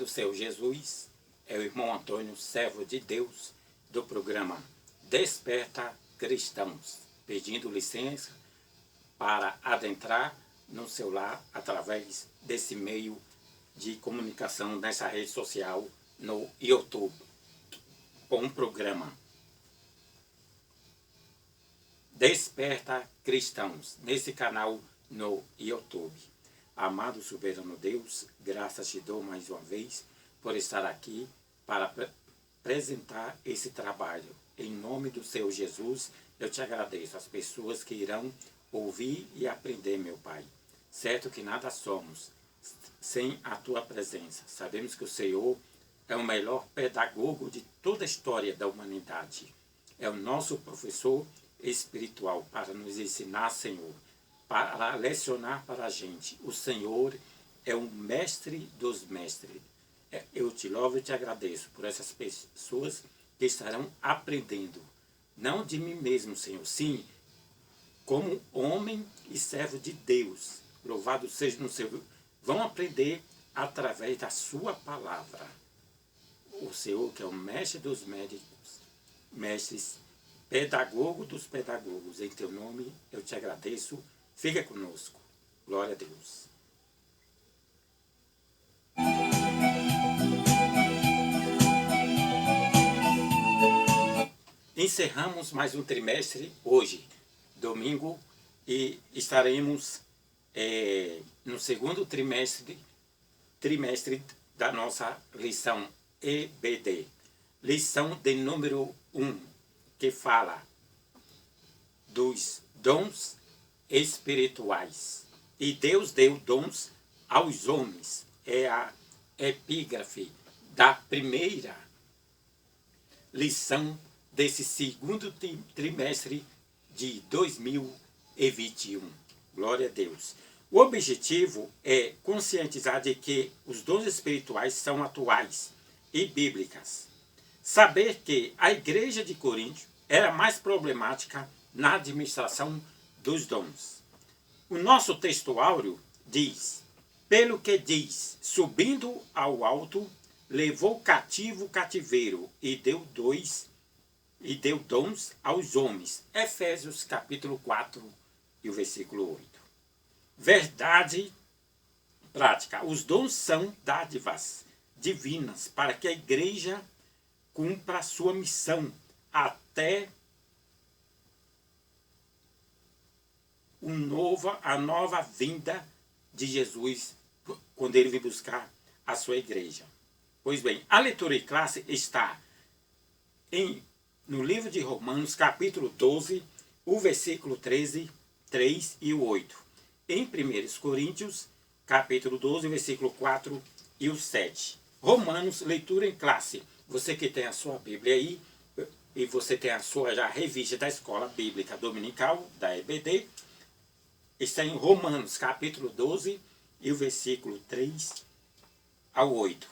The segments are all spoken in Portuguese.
Senhor Jesus, é o irmão Antônio, servo de Deus, do programa Desperta Cristãos, pedindo licença para adentrar no seu lar através desse meio de comunicação nessa rede social no YouTube, com um programa Desperta Cristãos, nesse canal no YouTube. Amado soberano Deus, graças te dou mais uma vez por estar aqui para apresentar esse trabalho. Em nome do Senhor Jesus, eu te agradeço as pessoas que irão ouvir e aprender, meu Pai. Certo que nada somos sem a tua presença. Sabemos que o Senhor é o melhor pedagogo de toda a história da humanidade. É o nosso professor espiritual para nos ensinar, Senhor, para lecionar para a gente. O Senhor é o mestre dos mestres. Eu te louvo e te agradeço por essas pessoas que estarão aprendendo, não de mim mesmo, Senhor, sim, como homem e servo de Deus. Louvado seja no Senhor. Vão aprender através da sua palavra. O Senhor que é o mestre dos médicos, mestres, pedagogo dos pedagogos. Em teu nome eu te agradeço. Fica conosco. Glória a Deus. Encerramos mais um trimestre hoje, domingo, e estaremos no segundo trimestre da nossa lição EBD. Lição de número 1, que fala dos dons espirituais. E Deus deu dons aos homens. É a epígrafe da primeira lição desse segundo trimestre de 2021. Glória a Deus. O objetivo é conscientizar de que os dons espirituais são atuais e bíblicas. Saber que a igreja de Corinto era mais problemática na administração dos dons. O nosso texto áureo diz: pelo que diz, subindo ao alto, levou cativo o cativeiro e deu dons aos homens. Efésios capítulo 4 e o versículo 8. Verdade prática. Os dons são dádivas divinas para que a igreja cumpra a sua missão até a nova vinda de Jesus, quando ele vir buscar a sua igreja. Pois bem, a leitura em classe está no livro de Romanos, capítulo 12, o versículo 13, 3 e o 8. Em 1 Coríntios, capítulo 12, versículo 4 e o 7. Romanos, leitura em classe. Você que tem a sua Bíblia aí, e você tem a sua já revista da Escola Bíblica Dominical, da EBD, está em Romanos, capítulo 12, e o versículo 3 ao 8.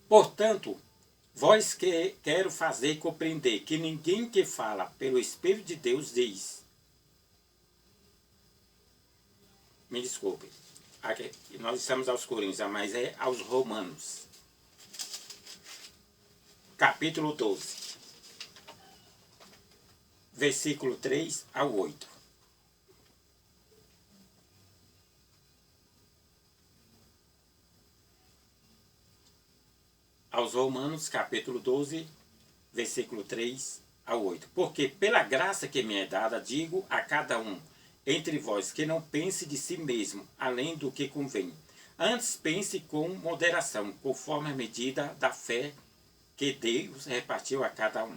Portanto, vós que quero fazer compreender que ninguém que fala pelo Espírito de Deus diz. Me desculpe, aqui, nós estamos aos Coríntios, mas é aos Romanos. Capítulo 12, versículo 3 ao 8. Aos Romanos, capítulo 12, versículo 3 ao 8. Porque pela graça que me é dada, digo a cada um entre vós que não pense de si mesmo, além do que convém. Antes pense com moderação, conforme a medida da fé que Deus repartiu a cada um.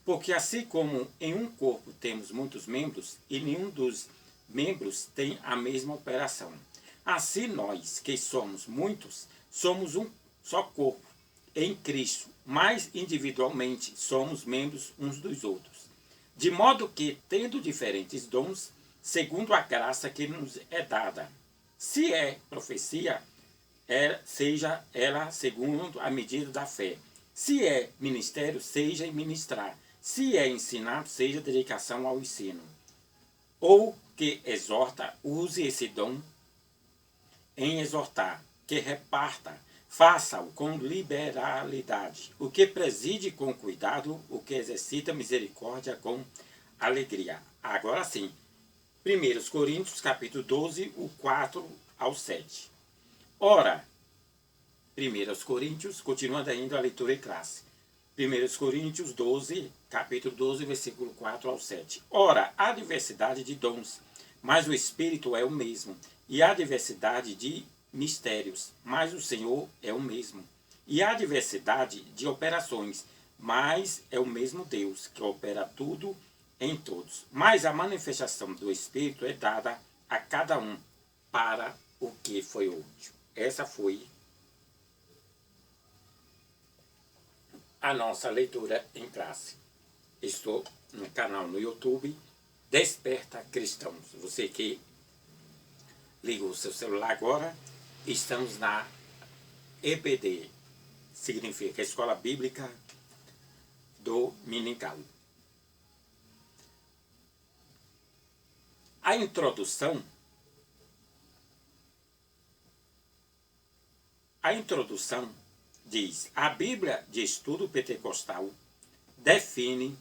Porque assim como em um corpo temos muitos membros, e nenhum dos membros tem a mesma operação. Assim nós, que somos muitos, somos um só corpo em Cristo, mas individualmente somos membros uns dos outros. De modo que, tendo diferentes dons, segundo a graça que nos é dada, se é profecia, seja ela segundo a medida da fé. Se é ministério, seja em ministrar. Se é ensinar, seja dedicação ao ensino. Ou que exorta, use esse dom em exortar. Que reparta, Faça-o com liberalidade, o que preside com cuidado, o que exercita misericórdia com alegria. Agora sim, 1 Coríntios, capítulo 12, o 4 ao 7. Ora, 1 Coríntios, continuando ainda a leitura em classe. 1 Coríntios 12, capítulo 12, versículo 4 ao 7. Ora, há diversidade de dons, mas o Espírito é o mesmo. E há diversidade de mistérios, mas o Senhor é o mesmo. E há diversidade de operações, mas é o mesmo Deus que opera tudo em todos. Mas a manifestação do Espírito é dada a cada um para o que foi útil. Essa foi a nossa leitura em classe. Estou no canal no YouTube Desperta Cristãos. Você que ligou o seu celular agora, estamos na EBD, significa Escola Bíblica Dominical. A introdução diz: a Bíblia de Estudo Pentecostal define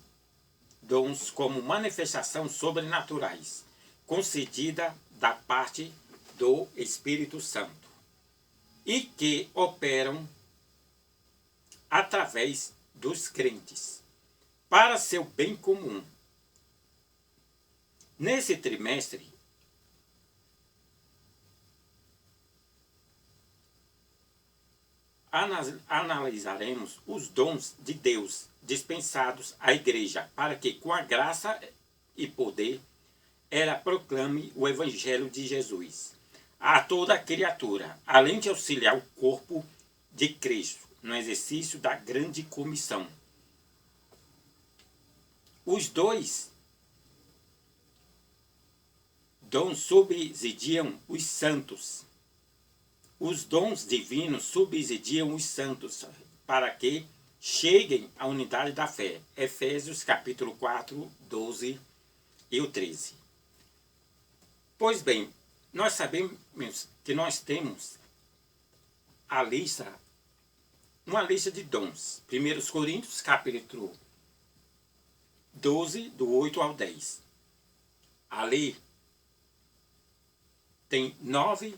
dons como manifestação sobrenaturais, concedida da parte do Espírito Santo, e que operam através dos crentes, para seu bem comum. Nesse trimestre, analisaremos os dons de Deus dispensados à igreja, para que, com a graça e poder, ela proclame o Evangelho de Jesus a toda criatura, além de auxiliar o corpo de Cristo no exercício da grande comissão. Os dois dons subsidiam os santos. Os dons divinos subsidiam os santos para que cheguem à unidade da fé. Efésios capítulo 4, 12 e o 13. Pois bem, nós sabemos que nós temos uma lista de dons. 1 Coríntios capítulo 12, do 8 ao 10. Ali tem 9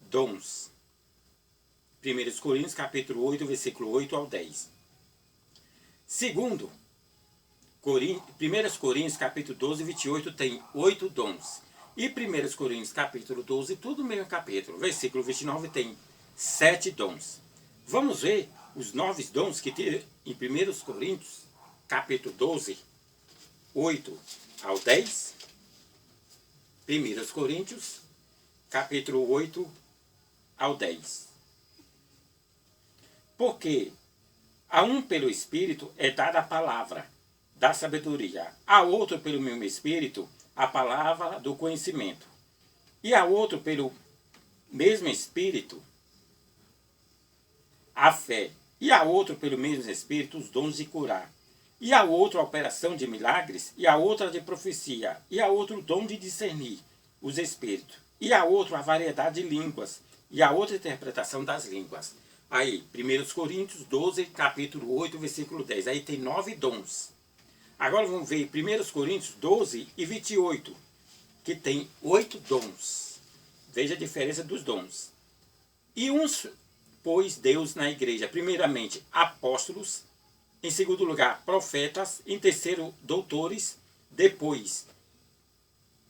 dons. 1 Coríntios capítulo 8, versículo 8 ao 10. Segundo, 1 Coríntios capítulo 12, 28 tem 8 dons. E 1 Coríntios capítulo 12, tudo no mesmo capítulo. Versículo 29 tem 7 dons. Vamos ver os 9 dons que tem em 1 Coríntios capítulo 12, 8 ao 10. 1 Coríntios capítulo 8 ao 10. Porque a um pelo Espírito é dada a palavra da sabedoria, a outro pelo mesmo Espírito a palavra do conhecimento, e a outro pelo mesmo Espírito a fé, e a outro pelo mesmo Espírito os dons de curar, e a outro a operação de milagres, e a outra de profecia, e a outro o dom de discernir os espíritos, e a outro a variedade de línguas, e a outra a interpretação das línguas. Aí, 1 Coríntios 12, capítulo 8, versículo 10. Aí tem 9 dons. Agora vamos ver 1 Coríntios 12 e 28, que tem 8 dons. Veja a diferença dos dons. E uns pôs Deus na igreja, primeiramente apóstolos, em segundo lugar profetas, em terceiro doutores, depois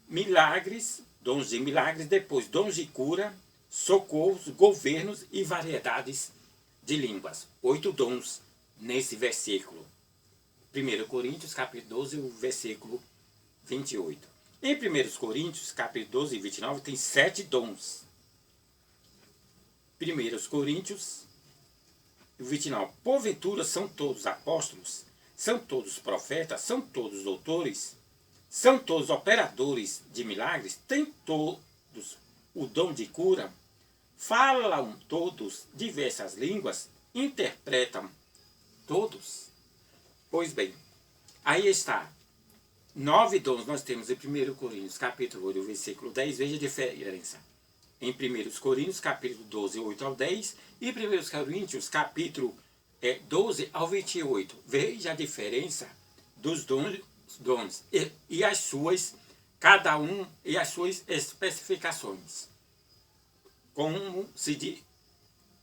milagres, dons de milagres, depois dons de cura, socorros, governos e variedades de línguas. 8 dons nesse versículo. 1 Coríntios, capítulo 12, versículo 28. Em 1 Coríntios, capítulo 12 e 29, tem 7 dons. 1 Coríntios, 29. Porventura são todos apóstolos, são todos profetas, são todos doutores, são todos operadores de milagres, têm todos o dom de cura, falam todos diversas línguas, interpretam todos. Pois bem, aí está. 9 dons nós temos em 1 Coríntios, capítulo 8, versículo 10. Veja a diferença. em 1 Coríntios, capítulo 12, 8 ao 10, e 1 Coríntios, capítulo 12 ao 28. Veja a diferença dos dons e as suas, cada um, e as suas especificações. Como se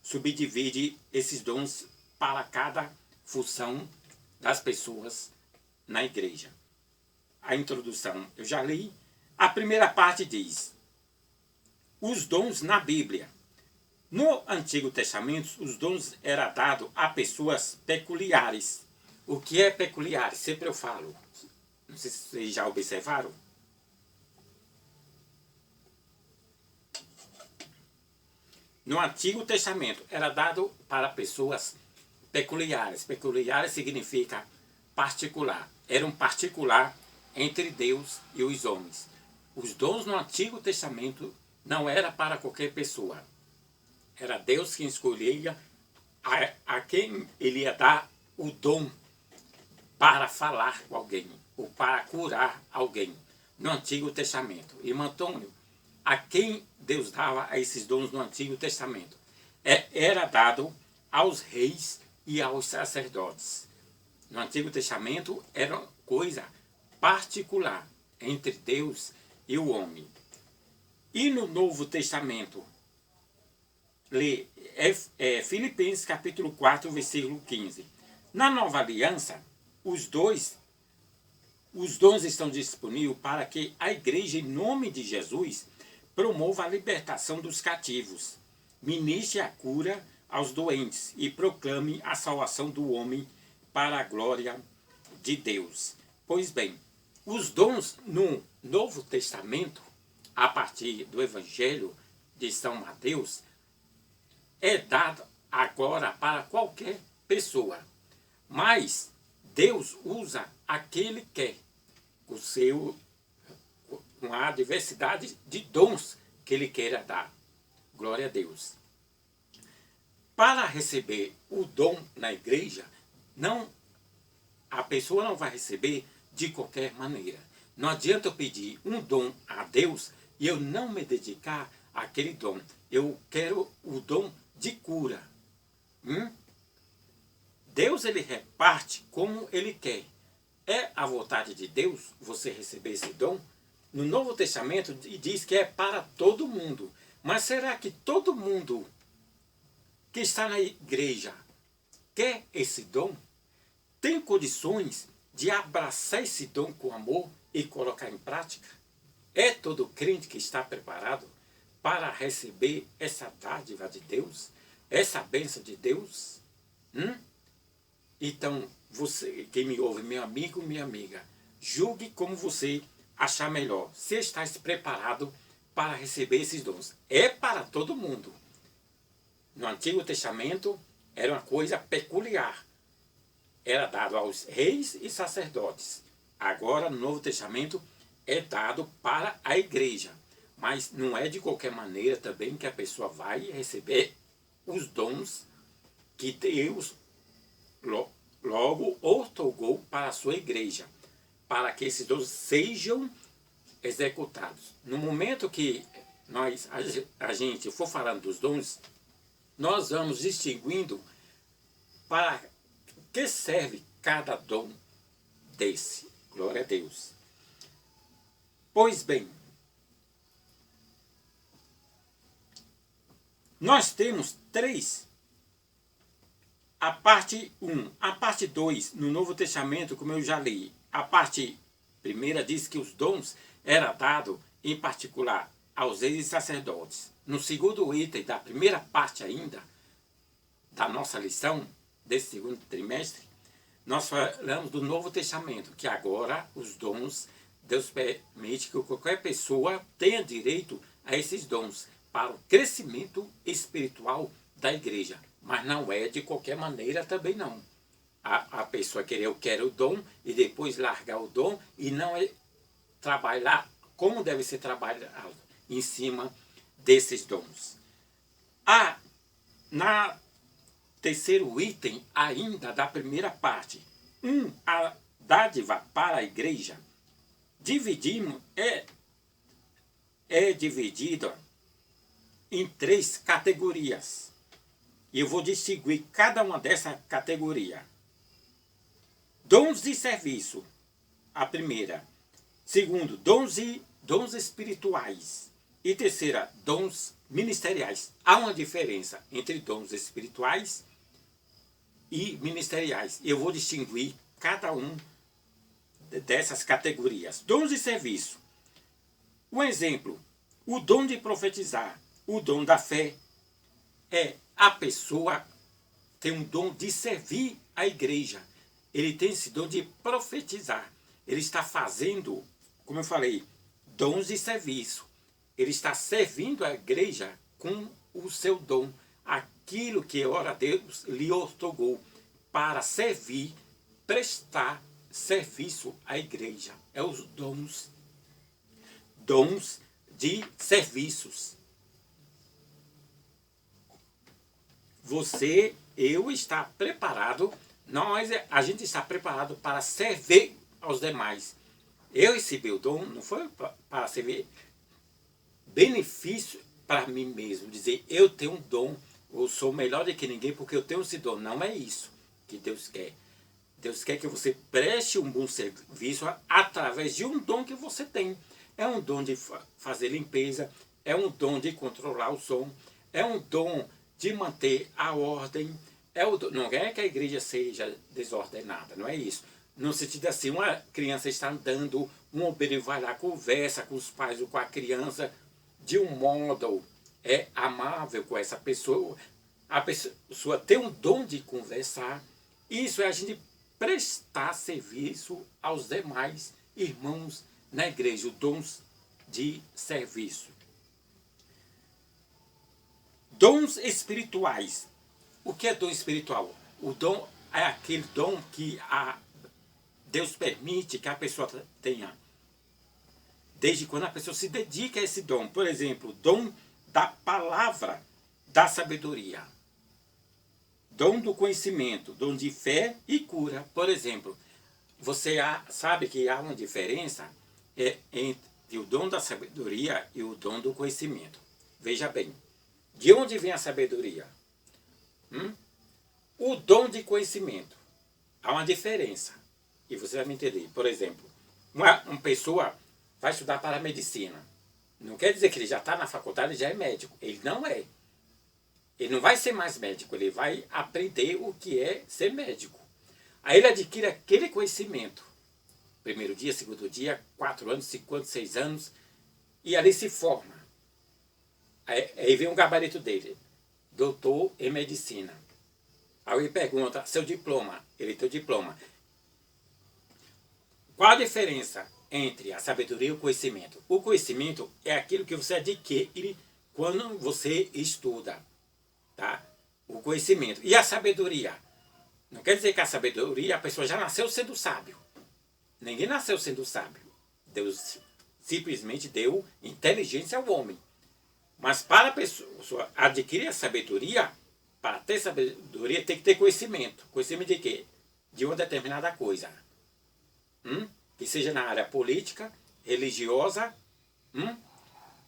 subdivide esses dons para cada função das pessoas na igreja. A introdução eu já li. A primeira parte diz: os dons na Bíblia. No Antigo Testamento, os dons eram dados a pessoas peculiares. O que é peculiar? Sempre eu falo. Não sei se vocês já observaram. No Antigo Testamento, era dado para pessoas peculiares. Peculiares significa particular. Era um particular entre Deus e os homens. Os dons no Antigo Testamento não era para qualquer pessoa. Era Deus quem escolhia a quem ele ia dar o dom para falar com alguém ou para curar alguém no Antigo Testamento. Irmão Antônio, a quem Deus dava esses dons no Antigo Testamento? Era dado aos reis e aos sacerdotes. No Antigo Testamento era uma coisa particular entre Deus e o homem. E no Novo Testamento, Filipenses capítulo 4, versículo 15. Na Nova Aliança, os dons estão disponíveis para que a igreja, em nome de Jesus, promova a libertação dos cativos, ministre a cura aos doentes e proclame a salvação do homem para a glória de Deus. Pois bem, os dons no Novo Testamento, a partir do Evangelho de São Mateus, é dado agora para qualquer pessoa. Mas Deus usa a quem Ele quer, com a diversidade de dons que Ele queira dar. Glória a Deus. Para receber o dom na igreja, a pessoa não vai receber de qualquer maneira. Não adianta eu pedir um dom a Deus e eu não me dedicar àquele dom. Eu quero o dom de cura. Deus, ele reparte como ele quer. É a vontade de Deus você receber esse dom? No Novo Testamento diz que é para todo mundo. Mas será que todo mundo que está na igreja quer esse dom? Tem condições de abraçar esse dom com amor e colocar em prática? É todo crente que está preparado para receber essa dádiva de Deus? Essa bênção de Deus? Então, você, quem me ouve, meu amigo, minha amiga, julgue como você achar melhor. Se está preparado para receber esses dons. É para todo mundo. No Antigo Testamento era uma coisa peculiar. Era dado aos reis e sacerdotes. Agora, no Novo Testamento, é dado para a igreja. Mas não é de qualquer maneira também que a pessoa vai receber os dons que Deus logo outorgou para a sua igreja, para que esses dons sejam executados. No momento que a gente for falando dos dons, nós vamos distinguindo para que serve cada dom desse. Glória a Deus. Pois bem, nós temos três. A parte 1, a parte 2, no Novo Testamento, como eu já li, a parte primeira diz que os dons eram dados, em particular, aos reis e sacerdotes. No segundo item da primeira parte ainda, da nossa lição, desse segundo trimestre, nós falamos do Novo Testamento, que agora os dons, Deus permite que qualquer pessoa tenha direito a esses dons para o crescimento espiritual da igreja. Mas não é de qualquer maneira também não. A pessoa querer, eu quero o dom, e depois largar o dom, e não é trabalhar como deve ser trabalhado em cima desses dons. Na terceiro item ainda da primeira parte, a dádiva para a igreja, dividida em 3 categorias. E eu vou distinguir cada uma dessa categoria. Dons de serviço, a primeira. Segundo, dons espirituais. E terceira, dons ministeriais. Há uma diferença entre dons espirituais e ministeriais. Eu vou distinguir cada um dessas categorias. Dons de serviço. Um exemplo, o dom de profetizar, o dom da fé. A pessoa tem um dom de servir a igreja. Ele tem esse dom de profetizar. Ele está fazendo, como eu falei, dons de serviço. Ele está servindo a igreja com o seu dom. Aquilo que, ora, Deus lhe outorgou para servir, prestar serviço à igreja. É os dons de serviços. Eu está preparado, a gente está preparado para servir aos demais. Eu recebi o dom, não foi para servir benefício para mim mesmo, dizer eu tenho um dom, eu sou melhor do que ninguém porque eu tenho esse dom. Não é isso que Deus quer. Deus quer que você preste um bom serviço através de um dom que você tem. É um dom de fazer limpeza, é um dom de controlar o som, é um dom de manter a ordem. Não é que a igreja seja desordenada, não é isso. No sentido assim, uma criança está andando, um obreiro vai lá, conversa com os pais ou com a criança de um modo amável com essa pessoa. A pessoa tem um dom de conversar. Isso é a gente prestar serviço aos demais irmãos na igreja, os dons de serviço. Dons espirituais. O que é dom espiritual? O dom é aquele dom que Deus permite que a pessoa tenha. Desde quando a pessoa se dedica a esse dom. Por exemplo, dom da palavra, da sabedoria. Dom do conhecimento, dom de fé e cura. Por exemplo, você sabe que há uma diferença entre o dom da sabedoria e o dom do conhecimento. Veja bem, de onde vem a sabedoria? O dom de conhecimento. Há uma diferença. E você vai me entender. Por exemplo, uma pessoa vai estudar para a medicina. Não quer dizer que ele já está na faculdade e já é médico. Ele não é. Ele não vai ser mais médico. Ele vai aprender o que é ser médico. Aí ele adquire aquele conhecimento. Primeiro dia, segundo dia, 4 anos, 5 anos, 6 anos. E ali se forma. Aí vem um gabarito dele. Doutor em medicina. Aí ele pergunta, seu diploma. Ele tem o diploma. Qual a diferença entre a sabedoria e o conhecimento? O conhecimento é aquilo que você adquire quando você estuda. Tá? O conhecimento. E a sabedoria? Não quer dizer que a sabedoria, a pessoa já nasceu sendo sábio. Ninguém nasceu sendo sábio. Deus simplesmente deu inteligência ao homem. Mas para a pessoa adquirir a sabedoria, para ter sabedoria tem que ter conhecimento. Conhecimento de quê? De uma determinada coisa. Que seja na área política, religiosa.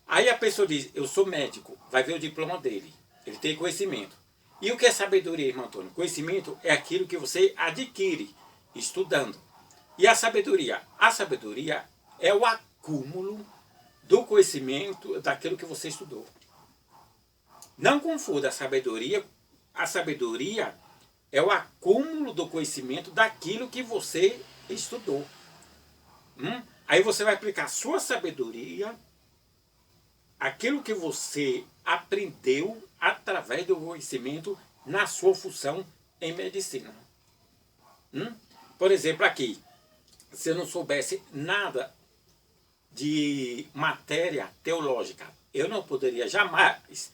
Aí a pessoa diz, eu sou médico, vai ver o diploma dele. Ele tem conhecimento. E o que é sabedoria, irmão Antônio? Conhecimento é aquilo que você adquire estudando. E a sabedoria? A sabedoria é o acúmulo do conhecimento daquilo que você estudou. Não confunda a sabedoria. A sabedoria é o acúmulo do conhecimento daquilo que você estudou. Aí você vai aplicar sua sabedoria, aquilo que você aprendeu através do conhecimento na sua função em medicina. Por exemplo, aqui, se eu não soubesse nada de matéria teológica, eu não poderia jamais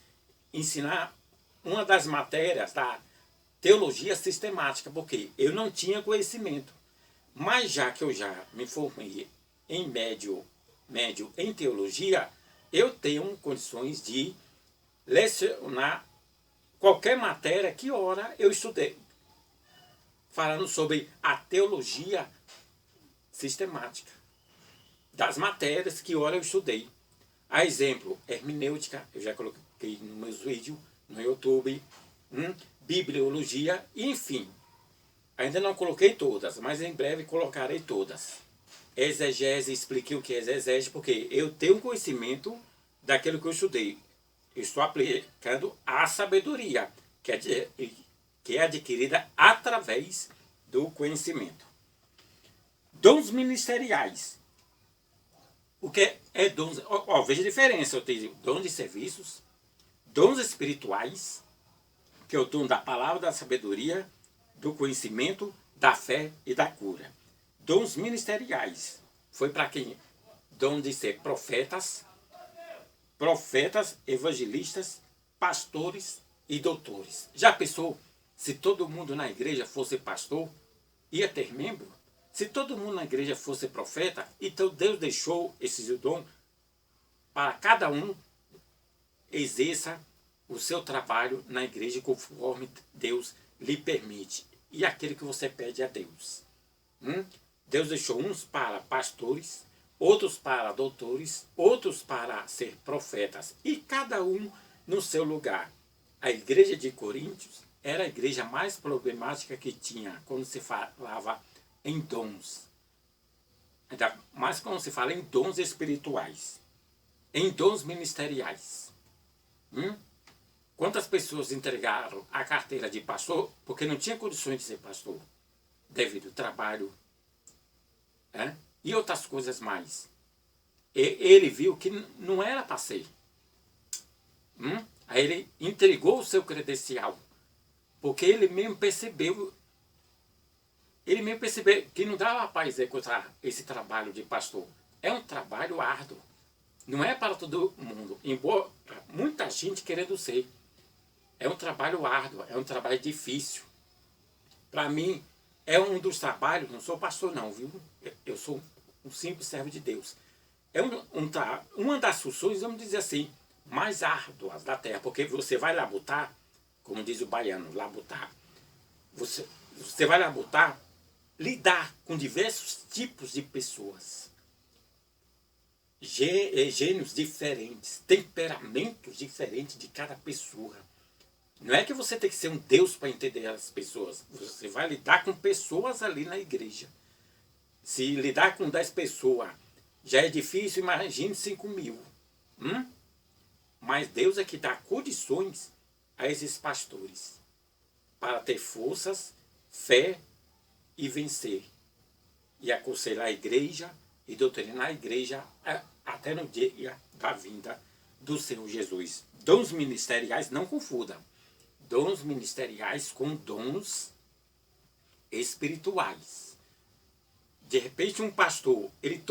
ensinar uma das matérias da teologia sistemática, porque eu não tinha conhecimento. Mas já que eu já me formei em médio em teologia, eu tenho condições de lecionar qualquer matéria que ora eu estudei. Falando sobre a teologia sistemática das matérias que ora eu estudei. A exemplo, hermenêutica, eu já coloquei nos meus vídeos, no YouTube, bibliologia, enfim. Ainda não coloquei todas, mas em breve colocarei todas. Exegese, expliquei o que é exegese, porque eu tenho conhecimento daquilo que eu estudei. Eu estou aplicando a sabedoria, que é adquirida através do conhecimento. Dons ministeriais. O que é dons? Veja a diferença. Eu tenho dons de serviços, dons espirituais, que é o dom da palavra, da sabedoria, do conhecimento, da fé e da cura. Dons ministeriais. Foi para quem? Dom de ser profetas, evangelistas, pastores e doutores. Já pensou se todo mundo na igreja fosse pastor? Ia ter membro? Se todo mundo na igreja fosse profeta, então Deus deixou esse dom para cada um exerça o seu trabalho na igreja conforme Deus lhe permite. E aquele que você pede a Deus. Deus deixou uns para pastores, outros para doutores, outros para ser profetas. E cada um no seu lugar. A igreja de Coríntios era a igreja mais problemática que tinha quando se falava em dons. Ainda mais quando se fala em dons espirituais. Em dons ministeriais. Quantas pessoas entregaram a carteira de pastor porque não tinha condições de ser pastor? Devido ao trabalho. E outras coisas mais. Ele viu que não era para ser. Aí ele entregou o seu credencial. Porque ele mesmo percebeu que não dava para executar esse trabalho de pastor. É um trabalho árduo. Não é para todo mundo. Embora muita gente querendo ser. É um trabalho árduo, é um trabalho difícil. Para mim, é um dos trabalhos, não sou pastor não, viu? Eu sou um simples servo de Deus. É uma das funções, vamos dizer assim, mais árduas da terra, porque você vai labutar, como diz o baiano, labutar. Você vai labutar, lidar com diversos tipos de pessoas. Gênios diferentes, temperamentos diferentes de cada pessoa. Não é que você tem que ser um Deus para entender as pessoas. Você vai lidar com pessoas ali na igreja. Se lidar com 10 pessoas já é difícil, imagine 5.000. Mas Deus é que dá condições a esses pastores para ter forças, fé e vencer. E aconselhar a igreja e doutrinar a igreja até no dia da vinda do Senhor Jesus. Dons ministeriais, não confundam. Dons ministeriais com dons espirituais. De repente um pastor, ele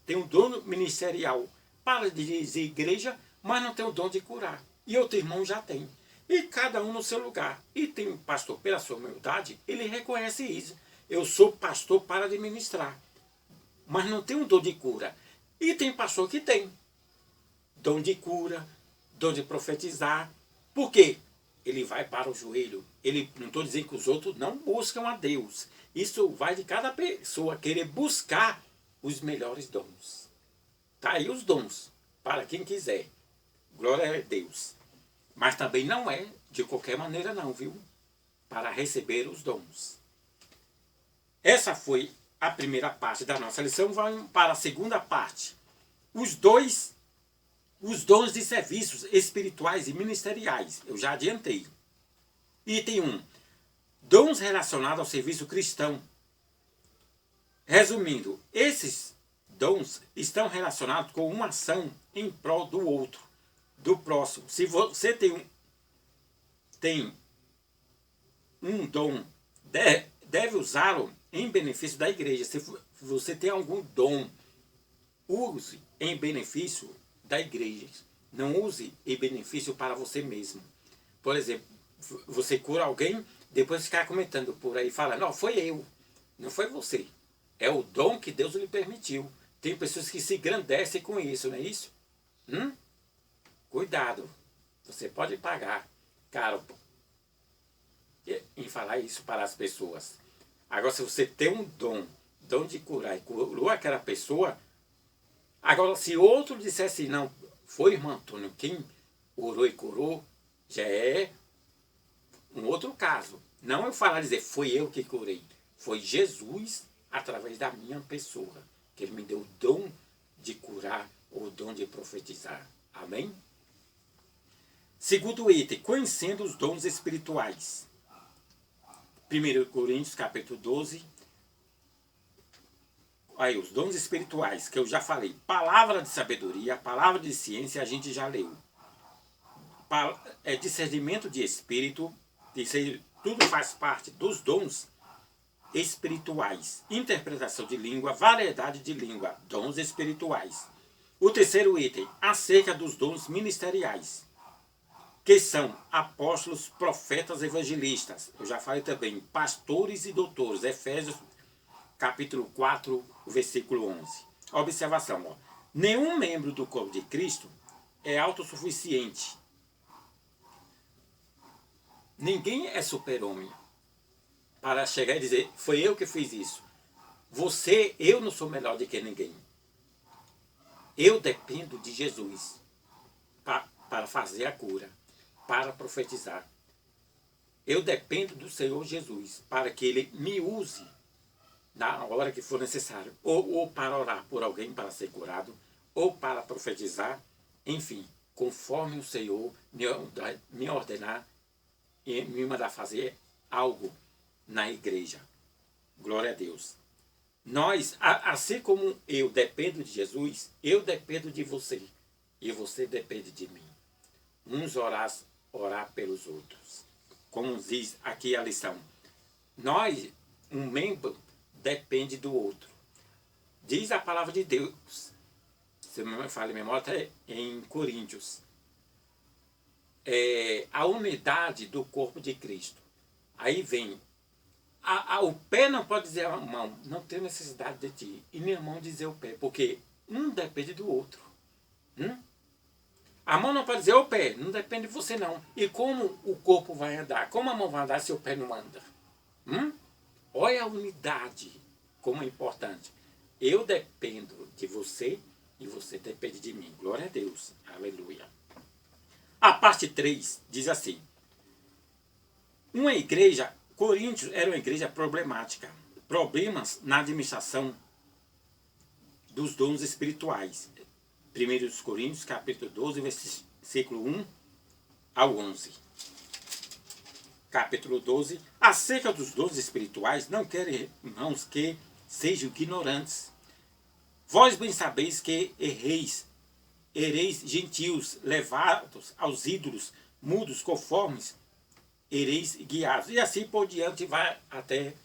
tem um dom ministerial para dirigir a igreja, mas não tem o dom de curar. E outro irmão já tem. E cada um no seu lugar. E tem um pastor, pela sua humildade, ele reconhece isso. Eu sou pastor para administrar, mas não tem um dom de cura. E tem pastor que tem dom de cura, dom de profetizar. Por quê? Ele vai para o joelho. Não estou dizendo que os outros não buscam a Deus. Isso vai de cada pessoa querer buscar os melhores dons. Tá aí os dons, para quem quiser. Glória a Deus. Mas também não é de qualquer maneira não, viu? Para receber os dons. Essa foi a primeira parte da nossa lição. Vamos para a segunda parte. Os dons de serviços espirituais e ministeriais. Eu já adiantei. Item 1. Dons relacionados ao serviço cristão. Resumindo, esses dons estão relacionados com uma ação em prol do outro, do próximo. Se você tem um dom, deve usá-lo em benefício da igreja. Se você tem algum dom, use em benefício da igreja. Não use em benefício para você mesmo. Por exemplo, você cura alguém, depois ficar comentando por aí, falando, não, foi eu, não foi você. É o dom que Deus lhe permitiu. Tem pessoas que se engrandecem com isso, não é isso? Cuidado, você pode pagar caro em falar isso para as pessoas. Agora, se você tem um dom de curar e curou aquela pessoa, agora se outro dissesse, não, foi irmão Antônio quem orou e curou, já é um outro caso. Não eu falar dizer, foi eu que curei. Foi Jesus, através da minha pessoa, que ele me deu o dom de curar, ou o dom de profetizar. Amém? Segundo item, conhecendo os dons espirituais. 1 Coríntios, capítulo 12. Aí, os dons espirituais, que eu já falei. Palavra de sabedoria, palavra de ciência, a gente já leu. Discernimento de espírito, tudo faz parte dos dons espirituais. Interpretação de língua, variedade de língua, dons espirituais. O terceiro item, acerca dos dons ministeriais, que são apóstolos, profetas, evangelistas. Eu já falei também, pastores e doutores. Efésios, capítulo 4, versículo 11. Observação, ó. Nenhum membro do corpo de Cristo é autossuficiente. Ninguém é super-homem para chegar e dizer, foi eu que fiz isso. Eu não sou melhor do que ninguém. Eu dependo de Jesus para fazer a cura, para profetizar. Eu dependo do Senhor Jesus para que Ele me use na hora que for necessário. Ou para orar por alguém para ser curado, ou para profetizar. Enfim, conforme o Senhor me ordenar e me mandar fazer algo na igreja. Glória a Deus. Nós, assim como eu dependo de Jesus, eu dependo de você. E você depende de mim. Uns orar pelos outros. Como diz aqui a lição. Um membro depende do outro. Diz a palavra de Deus. Se eu me falo em memória, até em Coríntios. A unidade do corpo de Cristo. Aí vem, o pé não pode dizer a mão, não tem necessidade de ti, e nem a mão dizer o pé, porque um depende do outro. A mão não pode dizer o pé, não depende de você não. E como o corpo vai andar? Como a mão vai andar se o pé não anda? Olha a unidade, como é importante. Eu dependo de você e você depende de mim. Glória a Deus. Aleluia. A parte 3 diz assim. Uma igreja, Coríntios era uma igreja problemática. Problemas na administração dos dons espirituais. 1 Coríntios, capítulo 12, versículo 1 ao 11. Capítulo 12. Acerca dos dons espirituais, não quero, irmãos, que sejam ignorantes. Vós bem sabeis que ereis gentios, levados aos ídolos, mudos, conformes, ereis guiados. E assim por diante vai até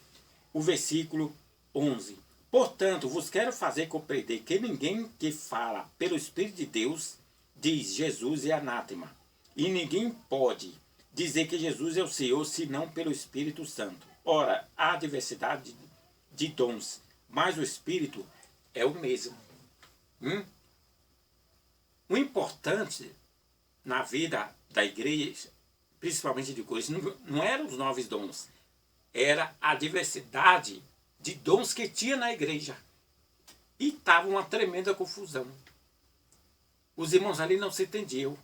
o versículo 11. Portanto, vos quero fazer compreender que ninguém que fala pelo Espírito de Deus diz Jesus é anátema. E ninguém pode dizer que Jesus é o Senhor senão pelo Espírito Santo. Ora, há diversidade de dons, mas o Espírito é o mesmo. O importante na vida da igreja, principalmente de Coríntios, não eram os 9 dons, era a diversidade de dons que tinha na igreja. E estava uma tremenda confusão. Os irmãos ali não se entendiam.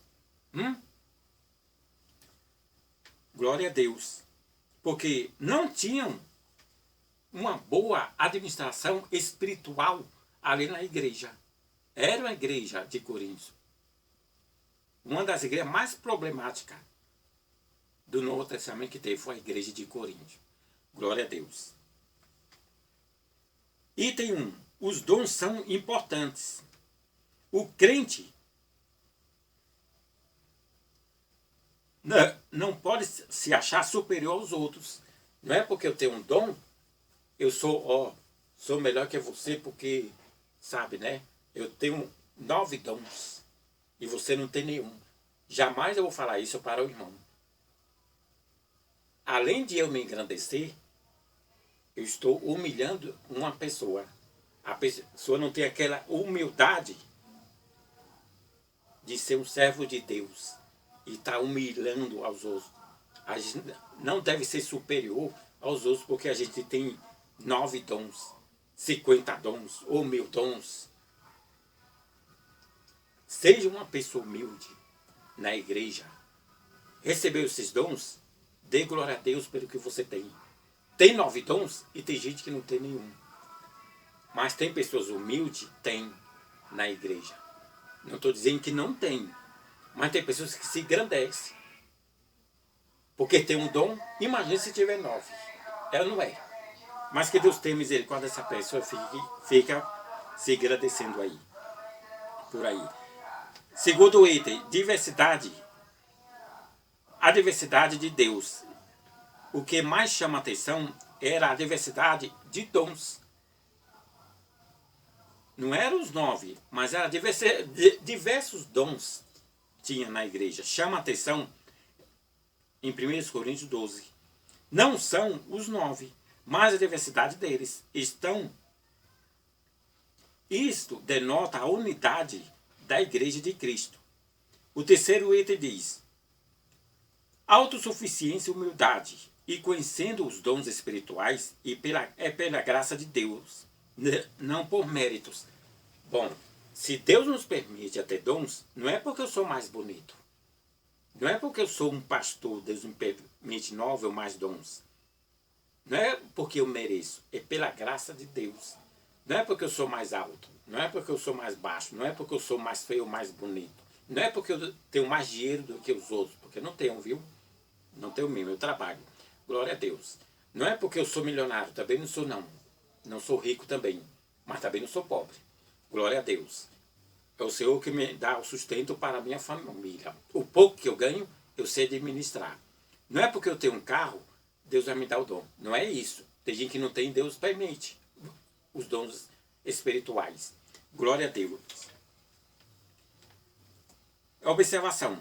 Glória a Deus. Porque não tinham uma boa administração espiritual ali na igreja. Era uma igreja de Coríntios. Uma das igrejas mais problemáticas do Novo Testamento que teve foi a igreja de Coríntios. Glória a Deus. Item 1. Os dons são importantes. O crente não pode se achar superior aos outros. Não é porque eu tenho um dom, eu sou melhor que você porque, sabe, né? Eu tenho 9 dons e você não tem nenhum. Jamais eu vou falar isso para o irmão. Além de eu me engrandecer, eu estou humilhando uma pessoa. A pessoa não tem aquela humildade de ser um servo de Deus e está humilhando aos outros. A gente não deve ser superior aos outros porque a gente tem 9 dons, 50 dons ou 1000 dons. Seja uma pessoa humilde. na igreja, recebeu esses dons, dê glória a Deus pelo que você tem. Tem 9 dons e tem gente que não tem nenhum. Mas tem pessoas humildes? Tem na igreja. Não estou dizendo que não tem, mas tem pessoas que se engrandecem. Porque tem um dom, imagine se tiver 9. Ela não é. Mas que Deus tenha misericórdia dessa pessoa, fica se agradecendo aí. Por aí. Segundo item, diversidade. A diversidade de Deus. O que mais chama atenção era a diversidade de dons. Não eram os 9, mas era diversos dons tinha na igreja. Chama atenção em 1 Coríntios 12. Não são os 9, mas a diversidade deles. Isto denota a unidade da igreja de Cristo. O terceiro item diz: autossuficiência e humildade, e conhecendo os dons espirituais, pela graça de Deus, não por méritos. Bom, se Deus nos permite ter dons, não é porque eu sou mais bonito. Não é porque eu sou um pastor, Deus me permite 9 ou mais dons. Não é porque eu mereço, é pela graça de Deus. Não é porque eu sou mais alto, não é porque eu sou mais baixo, não é porque eu sou mais feio ou mais bonito. Não é porque eu tenho mais dinheiro do que os outros, porque eu não tenho, viu? Não tenho mesmo, eu trabalho. Glória a Deus. Não é porque eu sou milionário, também não sou não. Não sou rico também, mas também não sou pobre. Glória a Deus. É o Senhor que me dá o sustento para a minha família. O pouco que eu ganho, eu sei administrar. Não é porque eu tenho um carro, Deus vai me dar o dom. Não é isso. Tem gente que não tem, Deus permite os dons espirituais. Glória a Deus. Observação.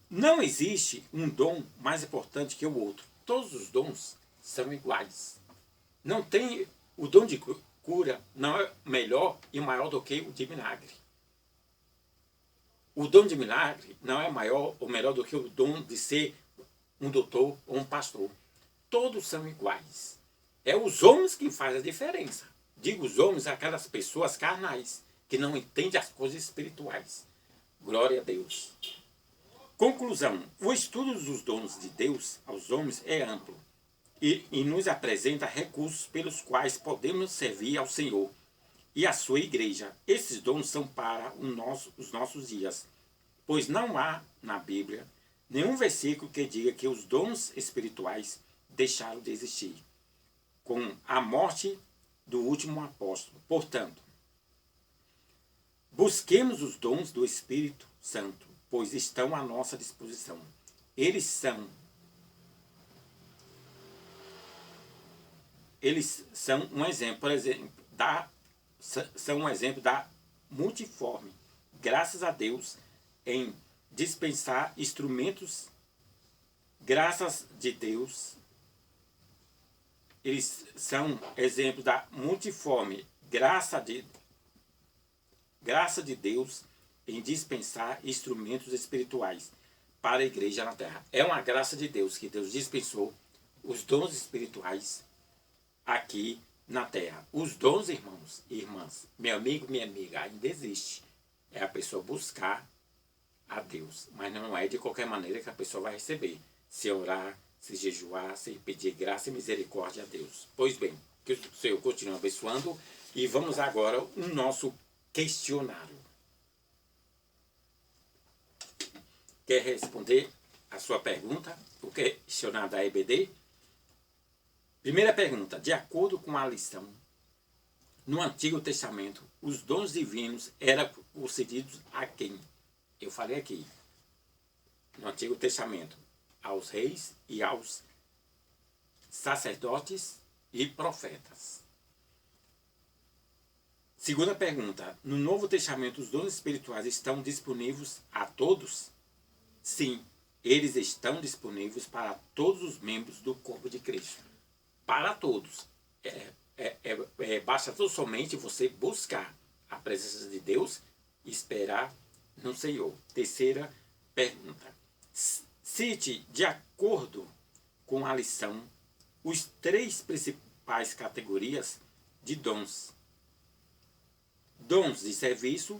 Não existe um dom mais importante que o outro. Todos os dons são iguais. Não tem o dom de cura, não é melhor e maior do que o de milagre. O dom de milagre não é maior ou melhor do que o dom de ser um doutor ou um pastor. Todos são iguais. É os homens que fazem a diferença. Digo os homens, aquelas pessoas carnais, que não entendem as coisas espirituais. Glória a Deus. Conclusão. O estudo dos dons de Deus aos homens é amplo e nos apresenta recursos pelos quais podemos servir ao Senhor e à sua igreja. Esses dons são para os nossos dias, pois não há na Bíblia nenhum versículo que diga que os dons espirituais deixaram de existir com a morte do último apóstolo. Portanto, busquemos os dons do Espírito Santo, pois estão à nossa disposição. Eles são um exemplo, por exemplo, são um exemplo da multiforme, graças a Deus, em dispensar instrumentos, graças de Deus, eles são exemplo da multiforme graça de Deus em dispensar instrumentos espirituais para a igreja na terra. É uma graça de Deus que Deus dispensou os dons espirituais aqui na terra. Os dons, irmãos e irmãs, meu amigo, minha amiga, ainda existe. É a pessoa buscar a Deus, mas não é de qualquer maneira que a pessoa vai receber. Se orar, se jejuar, se pedir graça e misericórdia a Deus. Pois bem, que o Senhor continue abençoando e vamos agora ao nosso questionário. Quer responder a sua pergunta? O questionário da EBD? Primeira pergunta. De acordo com a lição, no Antigo Testamento, os dons divinos eram concedidos a quem? Eu falei aqui. No Antigo Testamento, aos reis e aos sacerdotes e profetas. Segunda pergunta. No Novo Testamento, os dons espirituais estão disponíveis a todos? Sim, eles estão disponíveis para todos os membros do corpo de Cristo. Para todos. Basta somente você buscar a presença de Deus e esperar no Senhor. Terceira pergunta. Cite, de acordo com a lição, os 3 principais categorias de dons. Dons de serviço,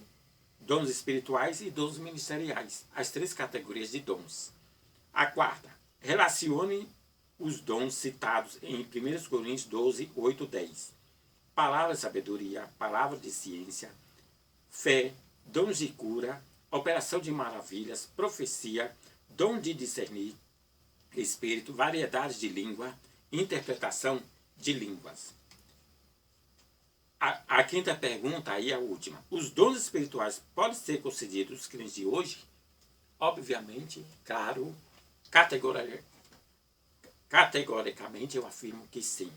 dons espirituais e dons ministeriais, as 3 categorias de dons. A quarta, relacione os dons citados em 1 Coríntios 12, 8, 10. Palavra de sabedoria, palavra de ciência, fé, dons de cura, operação de maravilhas, profecia, dom de discernir, espírito, variedades de língua, interpretação de línguas. A quinta pergunta, aí a última. Os dons espirituais podem ser concedidos aos crentes de hoje? Obviamente, claro, categoricamente eu afirmo que sim.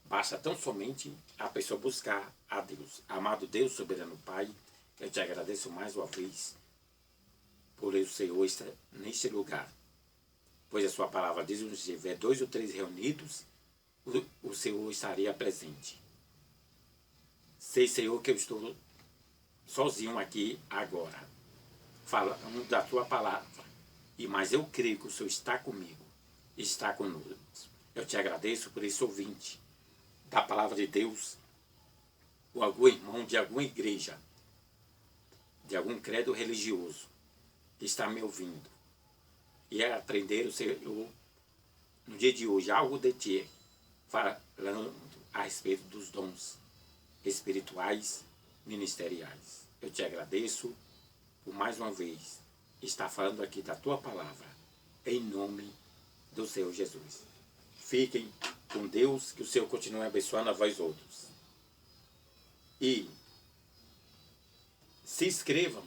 Basta tão somente a pessoa buscar a Deus. Amado Deus, soberano Pai, eu te agradeço mais uma vez por o Senhor estar neste lugar. Pois a sua palavra diz, onde estiver 2 ou 3 reunidos, o Senhor estaria presente. Sei, Senhor, que eu estou sozinho aqui agora, falando da tua palavra. Mas eu creio que o Senhor está comigo, está conosco. Eu te agradeço por esse ouvinte da palavra de Deus, ou algum irmão de alguma igreja, de algum credo religioso, que está me ouvindo. E é aprender o Senhor, no dia de hoje, algo de ti, falando a respeito dos dons espirituais, ministeriais. Eu te agradeço por mais uma vez estar falando aqui da tua palavra, em nome do Senhor Jesus. Fiquem com Deus, que o Senhor continue abençoando a vós outros. E se inscrevam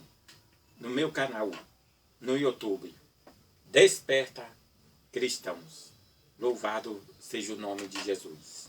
no meu canal, no YouTube, Desperta Cristãos. Louvado seja o nome de Jesus.